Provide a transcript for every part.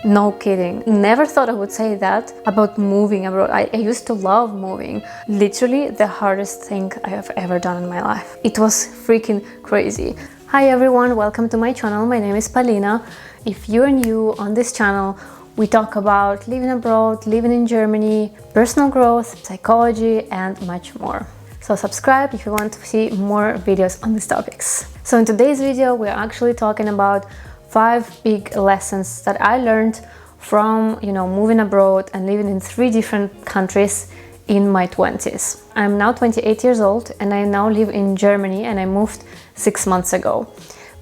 No kidding. Never thought I would say that about moving abroad. I used to love moving. Literally the hardest thing I have ever done in my life. It was freaking crazy. Hi everyone, welcome to my channel. My name is Palina. If you're new on this channel, we talk about living abroad, living in Germany, personal growth, psychology, and much more. So subscribe if you want to see more videos on these topics. So in today's video, we're actually talking about 5 big lessons that I learned from, moving abroad and living in 3 different countries in my 20s. I'm now 28 years old and I now live in Germany, and I moved 6 months ago.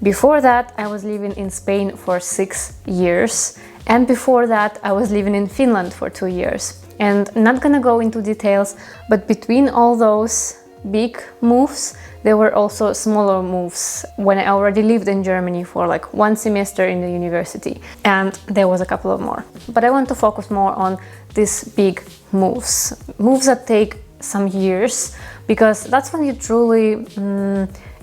Before that, I was living in Spain for 6 years, and before that I was living in Finland for 2 years. And not gonna go into details, but between all those big moves, there were also smaller moves when I already lived in Germany for like 1 semester in the university, and there was a couple of more. But I want to focus more on these big moves that take some years, because that's when you truly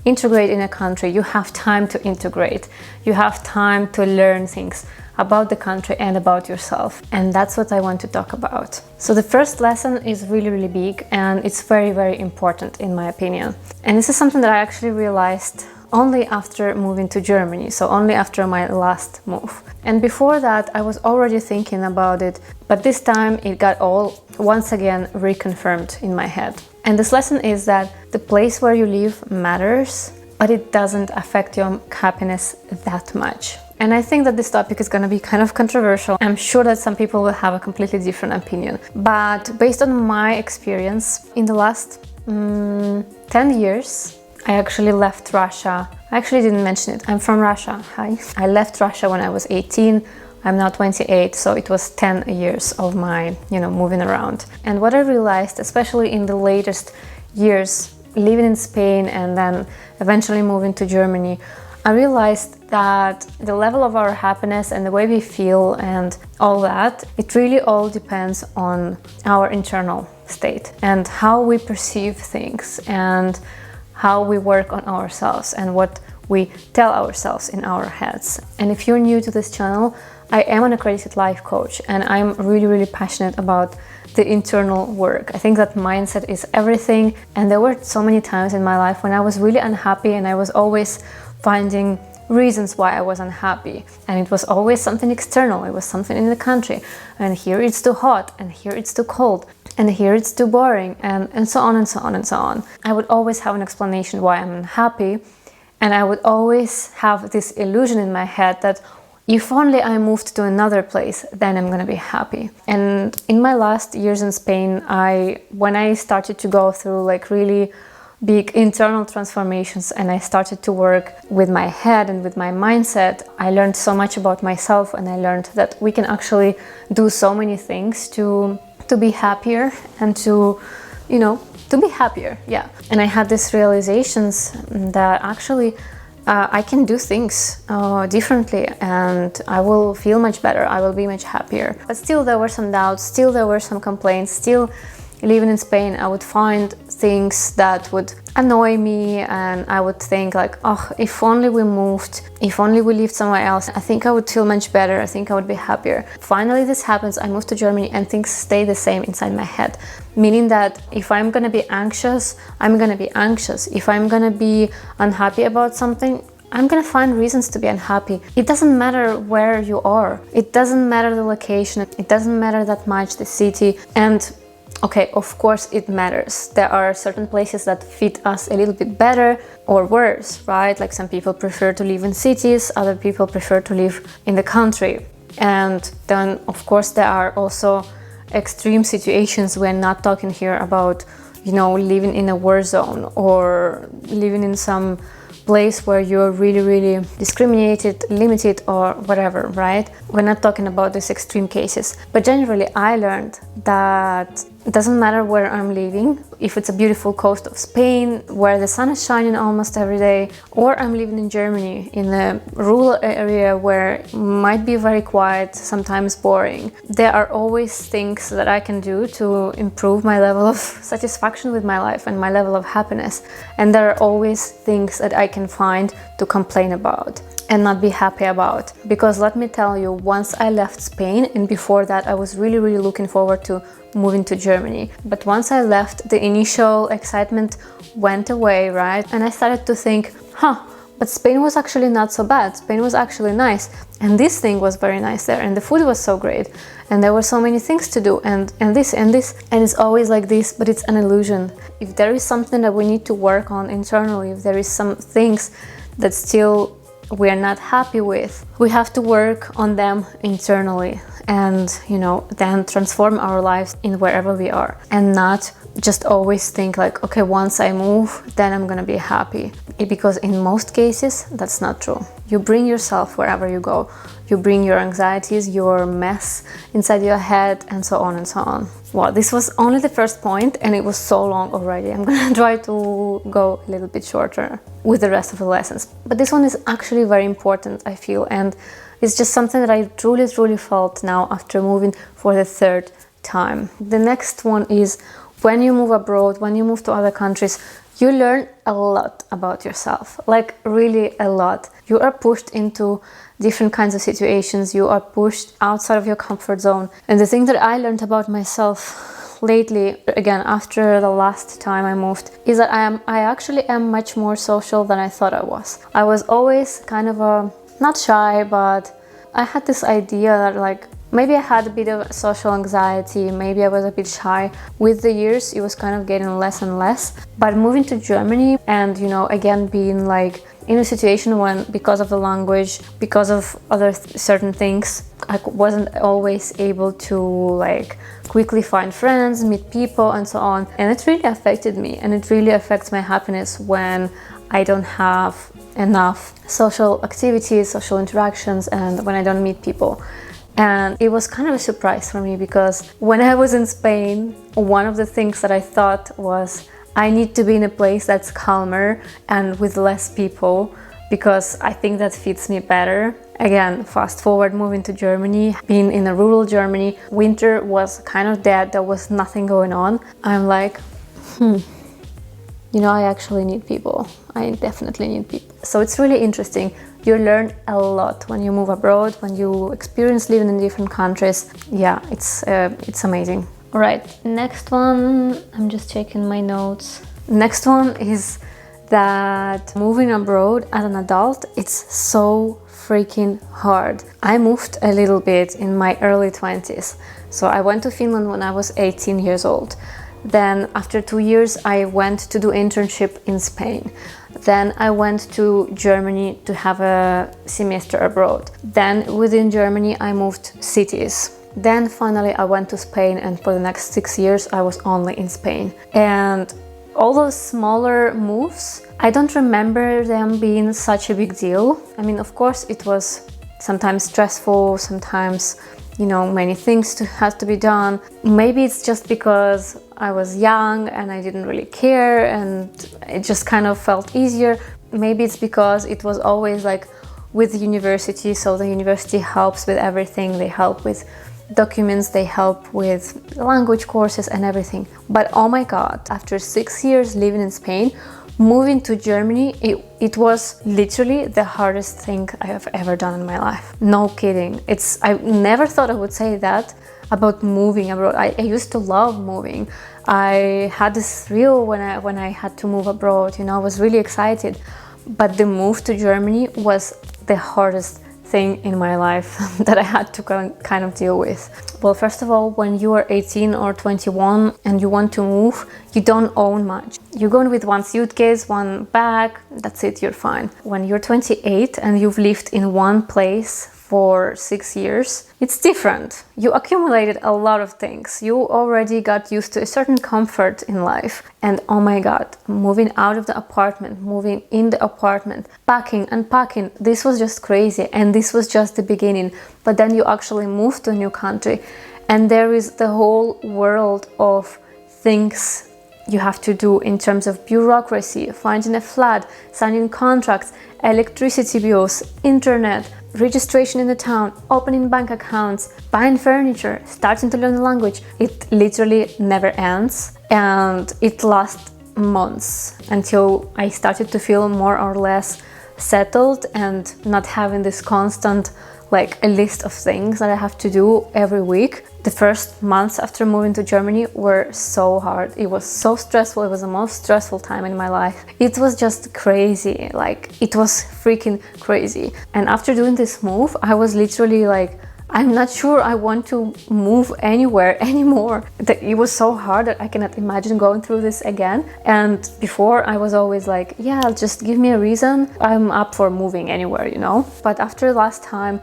integrate in a country. You have time to integrate, you have time to learn things about the country and about yourself, and that's what I want to talk about. So the first lesson is really big, and it's very important in my opinion. And this is something that I actually realized only after moving to Germany, so only after my last move. And before that I was already thinking about it, but this time it got all once again reconfirmed in my head. And this lesson is that the place where you live matters, but it doesn't affect your happiness that much. And I think that this topic is going to be kind of controversial. I'm sure that some people will have a completely different opinion. But based on my experience, in the last 10 years, I actually left Russia. I actually didn't mention it. I'm from Russia. Hi. I left Russia when I was 18. I'm now 28, so it was 10 years of my, moving around. And what I realized, especially in the latest years, living in Spain and then eventually moving to Germany, I realized that the level of our happiness and the way we feel and all that, it really all depends on our internal state and how we perceive things and how we work on ourselves and what we tell ourselves in our heads. And if you're new to this channel, I am an accredited life coach, and I'm really passionate about the internal work. I think that mindset is everything, and there were so many times in my life when I was really unhappy and I was always finding reasons why I was unhappy, and it was always something external. It was something in the country, and here it's too hot, and here it's too cold, and here it's too boring, and so on and so on and so on. I would always have an explanation why I'm unhappy, and I would always have this illusion in my head that if only I moved to another place, then I'm gonna be happy. And in my last years in Spain, when I started to go through like really big internal transformations and I started to work with my head and with my mindset, I learned so much about myself, and I learned that we can actually do so many things to be happier and to be happier, yeah. And I had these realizations that actually I can do things differently and I will feel much better, I will be much happier. But still there were some doubts, still there were some complaints, still living in Spain I would find things that would annoy me, and I would think like, oh, if only we moved, if only we lived somewhere else, I think I would feel much better, I think I would be happier. Finally this happens, I moved to Germany, and things stay the same inside my head, meaning that if I'm gonna be anxious, I'm gonna be anxious. If I'm gonna be unhappy about something, I'm gonna find reasons to be unhappy. It doesn't matter where you are, it doesn't matter the location, it doesn't matter that much the city. And okay, of course it matters. There are certain places that fit us a little bit better or worse, right? Like some people prefer to live in cities, other people prefer to live in the country. And then of course there are also extreme situations. We're not talking here about, living in a war zone or living in some place where you're really discriminated, limited, or whatever, right? We're not talking about these extreme cases. But generally I learned that it doesn't matter where I'm living, if it's a beautiful coast of Spain where the sun is shining almost every day, or I'm living in Germany in a rural area where it might be very quiet, sometimes boring. There are always things that I can do to improve my level of satisfaction with my life and my level of happiness. And there are always things that I can find to complain about. and not be happy about. Because let me tell you, once I left Spain, and before that I was really looking forward to moving to Germany, but once I left, the initial excitement went away, right? And I started to think, but Spain was actually not so bad. Spain was actually nice, and this thing was very nice there, and the food was so great, and there were so many things to do, and this, and it's always like this, but it's an illusion. If there is something that we need to work on internally, if there is some things that still we are not happy with, we have to work on them internally, and then transform our lives in wherever we are, and not just always think like, okay, once I move, then I'm gonna be happy. Because in most cases, that's not true. You bring yourself wherever you go. You bring your anxieties, your mess inside your head, and so on and so on. Well, this was only the first point, and it was so long already. I'm gonna try to go a little bit shorter with the rest of the lessons. But this one is actually very important, I feel, and it's just something that I truly felt now after moving for the third time. The next one is, when you move abroad, when you move to other countries, you learn a lot about yourself, like really a lot. You are pushed into different kinds of situations, you are pushed outside of your comfort zone. And the thing that I learned about myself lately, again, after the last time I moved, is that I actually am much more social than I thought I was. I was always kind of not shy, but I had this idea that like, maybe I had a bit of social anxiety, maybe I was a bit shy. With the years, it was kind of getting less and less. But moving to Germany and, again, being like in a situation when, because of the language, because of other certain things, I wasn't always able to like quickly find friends, meet people, and so on. And it really affected me, and it really affects my happiness when I don't have enough social activities, social interactions, and when I don't meet people. And it was kind of a surprise for me, because when I was in Spain, one of the things that I thought was, I need to be in a place that's calmer and with less people, because I think that fits me better. Again, fast forward, moving to Germany, being in a rural Germany, winter was kind of dead, there was nothing going on. I'm like, I actually need people. I definitely need people. So it's really interesting. You learn a lot when you move abroad, when you experience living in different countries. Yeah, it's amazing. All right, next one, I'm just checking my notes. Next one is that moving abroad as an adult, it's so freaking hard. I moved a little bit in my early 20s. So I went to Finland when I was 18 years old. Then after 2 years, I went to do internship in Spain. Then I went to Germany to have a semester abroad. Then within Germany, I moved cities. Then finally I went to Spain, and for the next 6 years, I was only in Spain. And all those smaller moves, I don't remember them being such a big deal. I mean, of course, it was sometimes stressful, sometimes many things had to be done. Maybe it's just because I was young and I didn't really care and it just kind of felt easier. Maybe it's because it was always like with the university, so the university helps with everything. They help with documents, they help with language courses and everything. But oh my God, after 6 years living in Spain, moving to Germany, it was literally the hardest thing I have ever done in my life. No kidding. I never thought I would say that about moving abroad. I used to love moving. I had this thrill when I had to move abroad. I was really excited. But the move to Germany was the hardest thing in my life that I had to kind of deal with. Well, first of all, when you are 18 or 21 and you want to move, you don't own much. You go with one suitcase, one bag, that's it, you're fine. When you're 28 and you've lived in one place for 6 years, it's different. You accumulated a lot of things. You already got used to a certain comfort in life. And oh my God, moving out of the apartment, moving in the apartment, packing, unpacking, this was just crazy. And this was just the beginning. But then you actually move to a new country and there is the whole world of things you have to do in terms of bureaucracy, finding a flat, signing contracts, electricity bills, internet, registration in the town, opening bank accounts, buying furniture, starting to learn the language. It literally never ends, and it lasts months until I started to feel more or less settled and not having this constant like a list of things that I have to do every week. The first months after moving to Germany were so hard. It was so stressful. It was the most stressful time in my life. It was just crazy. Like, it was freaking crazy. And after doing this move, I was literally like, I'm not sure I want to move anywhere anymore. It was so hard that I cannot imagine going through this again. And before I was always like, yeah, just give me a reason. I'm up for moving anywhere, you know? But after last time,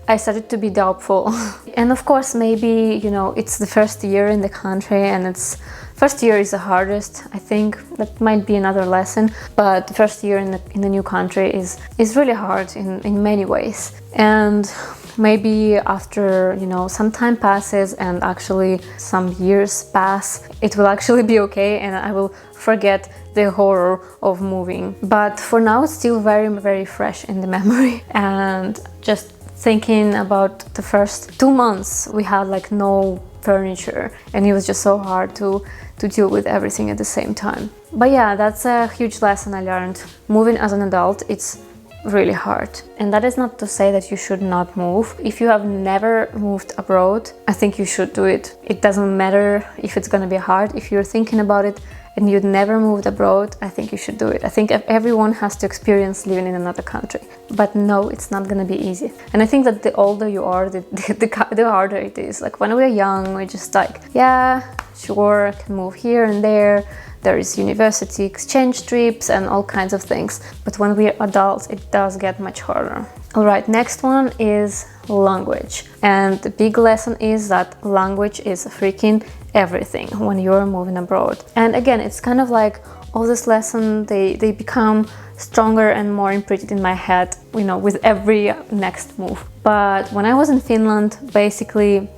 I started to be doubtful. And of course, maybe, you know, it's the first year in the country and it's first year is the hardest. I think that might be another lesson, but the first year in the new country is really hard in many ways. And maybe after, you know, some time passes and actually some years pass, it will actually be okay and I will forget the horror of moving. But for now, it's still very, very fresh in the memory. And just thinking about the first 2 months, we had like no furniture and it was just so hard to deal with everything at the same time. But yeah, that's a huge lesson I learned. Moving as an adult, it's really hard. And that is not to say that you should not move. If you have never moved abroad, I think you should do it. It doesn't matter if it's gonna be hard. If you're thinking about it and you'd never moved abroad, I think you should do it. I think everyone has to experience living in another country. But no, it's not gonna be easy. And I think that the older you are, the harder it is. Like when we're young, we're just like, yeah, sure, I can move here and there. There is university exchange trips and all kinds of things. But when we're adults, it does get much harder. All right, next one is language. And the big lesson is that language is freaking everything when you're moving abroad. And again, it's kind of like all this lesson, they become stronger and more imprinted in my head, you know, with every next move. But when I was in Finland, basically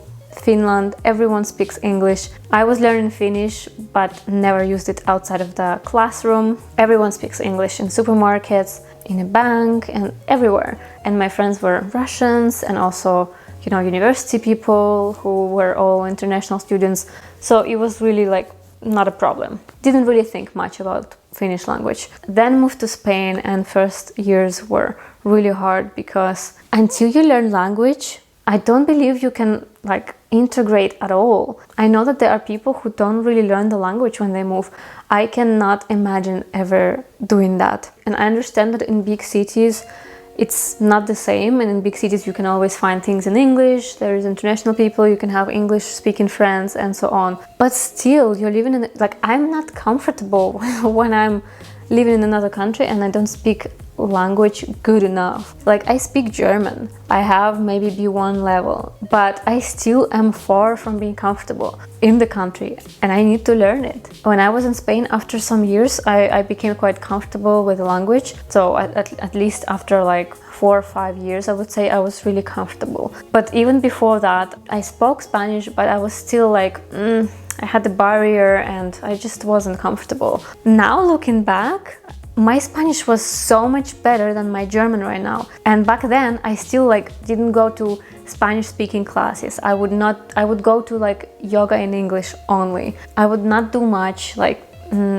Finland, everyone speaks English. I was learning Finnish, but never used it outside of the classroom. Everyone speaks English in supermarkets, in a bank, and everywhere. And my friends were Russians and also, you know, university people who were all international students. So it was really like not a problem. Didn't really think much about Finnish language. Then moved to Spain and first years were really hard because until you learn language, I don't believe you can like integrate at all. I know that there are people who don't really learn the language when they move. I cannot imagine ever doing that. And I understand that in big cities, it's not the same. And in big cities, you can always find things in English. There is international people, you can have English speaking friends and so on. But still, you're living in, like, I'm not comfortable when I'm living in another country and I don't speak language good enough. Like, I speak German. I have maybe B1 level, but I still am far from being comfortable in the country and I need to learn it. When I was in Spain, after some years, I became quite comfortable with the language. So at least after like 4 or 5 years, I would say I was really comfortable. But even before that, I spoke Spanish, but I was still like, I had the barrier and I just wasn't comfortable. Now looking back, my Spanish was so much better than my German right now. And back then I still like didn't go to Spanish speaking classes. I would go to like yoga in English only. I would not do much like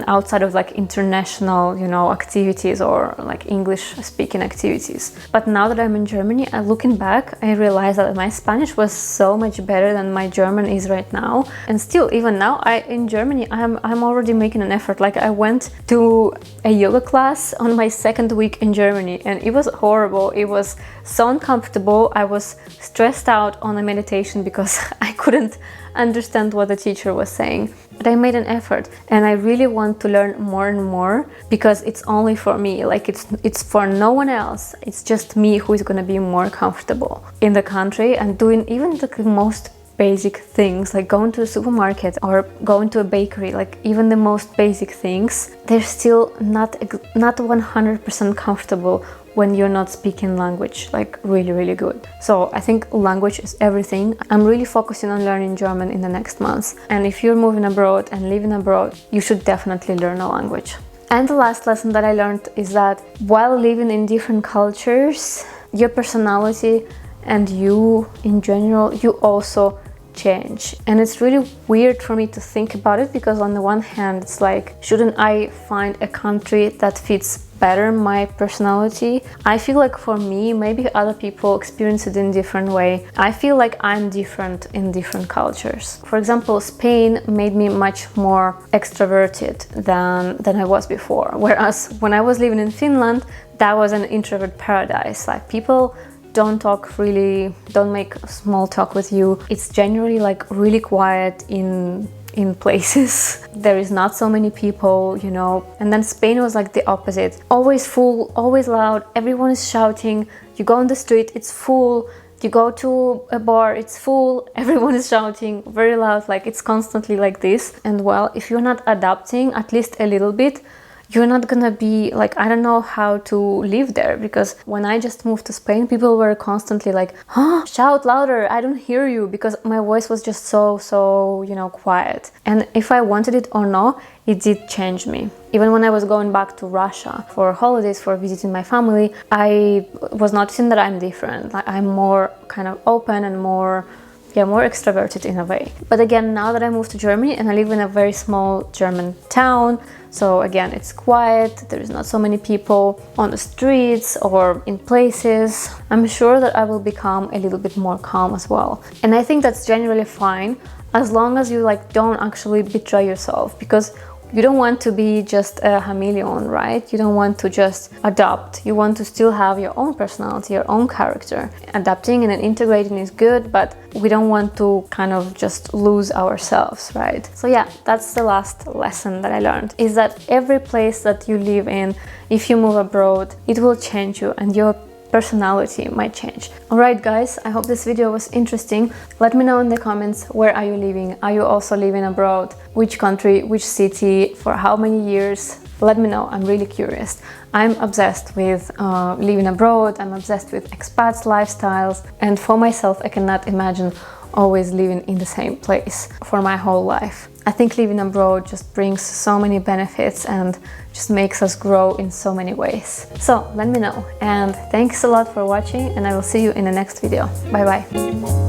outside of like international, you know, activities or like English speaking activities. But now that I'm in Germany, looking back, I realized that my Spanish was so much better than my German is right now. And still, even now, in Germany, I'm already making an effort. Like I went to a yoga class on my second week in Germany and it was horrible. It was so uncomfortable. I was stressed out on a meditation because I couldn't understand what the teacher was saying. But I made an effort and I really want to learn more and more because it's only for me. Like it's for no one else. It's just me who is going to be more comfortable in the country and doing even the most basic things like going to a supermarket or going to a bakery, like even the most basic things, they're still not 100% comfortable when you're not speaking language like really good. So I think language is everything. I'm really focusing on learning German in the next months. And if you're moving abroad and living abroad, you should definitely learn a language. And the last lesson that I learned is that while living in different cultures, your personality and you in general, you also change. And it's really weird for me to think about it, because on the one hand it's like, shouldn't I find a country that fits better my personality? I feel like for me, maybe other people experience it in a different way. I feel like I'm different in different cultures. For example, Spain made me much more extroverted than I was before, whereas when I was living in Finland, that was an introvert paradise. Like, people don't talk really, don't make small talk with you. It's generally like really quiet in places. There is not so many people, you know. And then Spain was like the opposite. Always full, always loud, everyone is shouting. You go on the street, it's full. You go to a bar, it's full, everyone is shouting, very loud, like it's constantly like this. And well, if you're not adapting at least a little bit, you're not gonna be like, I don't know how to live there, because when I just moved to Spain, people were constantly like, huh, shout louder, I don't hear you, because my voice was just so, you know, quiet. And if I wanted it or not, it did change me. Even when I was going back to Russia for holidays, for visiting my family, I was noticing that I'm different. Like, I'm more kind of open and more extroverted in a way. But again, now that I moved to Germany and I live in a very small German town, so again, it's quiet, there is not so many people on the streets or in places, I'm sure that I will become a little bit more calm as well. And I think that's generally fine, as long as you like don't actually betray yourself, because you don't want to be just a chameleon, right? You don't want to just adopt. You want to still have your own personality, your own character. Adapting and integrating is good, but we don't want to kind of just lose ourselves, right? So yeah, that's the last lesson that I learned, is that every place that you live in, if you move abroad, it will change you and your personality might change. Alright guys, I hope this video was interesting. Let me know in the comments, where are you living? Are you also living abroad? Which country, which city, for how many years? Let me know, I'm really curious. I'm obsessed with living abroad, I'm obsessed with expats' lifestyles, and for myself, I cannot imagine always living in the same place for my whole life. I think living abroad just brings so many benefits and just makes us grow in so many ways. So let me know, and thanks a lot for watching, and I will see you in the next video. Bye bye.